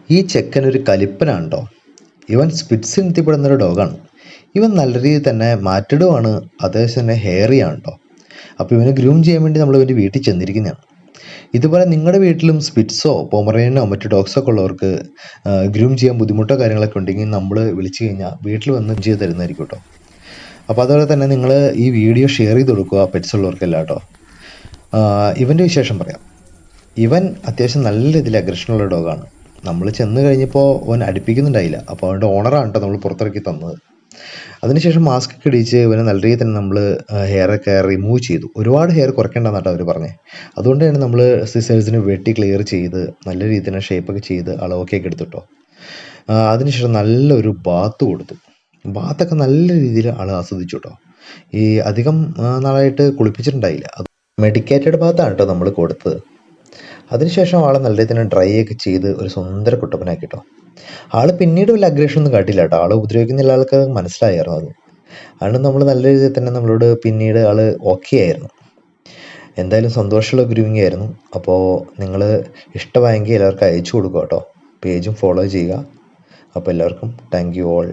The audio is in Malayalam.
ഈ ചെക്കൻ ഒരു കലിപ്പനാണ് കേട്ടോ. ഇവൻ സ്പിറ്റ്സിൽ എത്തിപ്പെടുന്നൊരു ഡോഗാണ്. ഇവൻ നല്ല രീതിയിൽ തന്നെ മാറ്റഡുമാണ്, അതേസമയം തന്നെ ഹെയറിയാണ് കേട്ടോ. അപ്പോൾ ഇവനെ ഗ്രൂം ചെയ്യാൻ വേണ്ടി നമ്മൾ ഇവൻ്റെ വീട്ടിൽ ചെന്നിരിക്കുന്നതാണ്. ഇതുപോലെ നിങ്ങളുടെ വീട്ടിലും സ്പിറ്റ്സോ പൊമറേനിയനോ മറ്റു ഡോഗ്സോ ഒക്കെ ഉള്ളവർക്ക് ഗ്രൂം ചെയ്യാൻ ബുദ്ധിമുട്ടോ കാര്യങ്ങളൊക്കെ ഉണ്ടെങ്കിൽ നമ്മൾ വിളിച്ചു കഴിഞ്ഞാൽ വീട്ടിൽ വന്ന് ചെയ്ത് തരുന്നതായിരിക്കും കേട്ടോ. അപ്പോൾ അതുപോലെ തന്നെ നിങ്ങൾ ഈ വീഡിയോ ഷെയർ ചെയ്ത് കൊടുക്കുക പെറ്റ്സ് ഉള്ളവർക്കല്ല കേട്ടോ. ഇവൻ്റെ വിശേഷം പറയാം. ഇവൻ അത്യാവശ്യം നല്ല രീതിയിൽ അഗ്രഷനുള്ള ഡോഗാണ്. നമ്മൾ ചെന്ന് കഴിഞ്ഞപ്പോൾ അവൻ അടുപ്പിക്കുന്നുണ്ടായില്ല. അപ്പോൾ അവൻ്റെ ഓണറാണ് കേട്ടോ നമ്മൾ പുറത്തിറക്കി തന്നത്. അതിനുശേഷം മാസ്ക് ഒക്കെ ഇടിച്ച് ഇവനെ നല്ല രീതിയിൽ തന്നെ നമ്മൾ ഹെയറൊക്കെ റിമൂവ് ചെയ്തു. ഒരുപാട് ഹെയർ കുറയ്ക്കേണ്ടെന്ന് കേട്ടോ അവർ പറഞ്ഞത്. അതുകൊണ്ട് തന്നെ നമ്മൾ സിസേഴ്സിന് വെട്ടി ക്ലിയർ ചെയ്ത് നല്ല രീതിയിൽ തന്നെ ഷേപ്പൊക്കെ ചെയ്ത് അളവൊക്കെ എടുത്തു കേട്ടോ. അതിനുശേഷം നല്ലൊരു ബാത്ത് കൊടുത്തു. ബാത്തൊക്കെ നല്ല രീതിയിൽ ആൾ ആസ്വദിച്ചു കേട്ടോ. ഈ അധികം നാളായിട്ട് കുളിപ്പിച്ചിട്ടുണ്ടായില്ല. അത് മെഡിക്കേറ്റഡ് ബാത്താണ് കേട്ടോ നമ്മൾ കൊടുത്തത്. അതിനുശേഷം ആളെ നല്ല രീതിയിൽ തന്നെ ഡ്രൈ ഒക്കെ ചെയ്ത് ഒരു സുന്ദര കുട്ടപ്പനാക്കി കേട്ടോ. ആള് പിന്നീട് വല്ല അഗ്രഷൻ ഒന്നും കാട്ടില്ല കേട്ടോ. ആള് ഉപദ്രവിക്കുന്നില്ല, ആൾക്ക് മനസ്സിലായിരുന്നു അത്. അതുകൊണ്ട് നമ്മൾ നല്ല രീതിയിൽ തന്നെ നമ്മളോട് പിന്നീട് ആള് ഓക്കെ ആയിരുന്നു. എന്തായാലും സന്തോഷമുള്ള ഗ്രൂമിങ് ആയിരുന്നു. അപ്പോൾ നിങ്ങൾ ഇഷ്ടമായെങ്കിൽ എല്ലാവർക്കും അയച്ചു കൊടുക്കുക കേട്ടോ. പേജും ഫോളോ ചെയ്യുക. അപ്പോൾ എല്ലാവർക്കും താങ്ക് യു ഓൾ.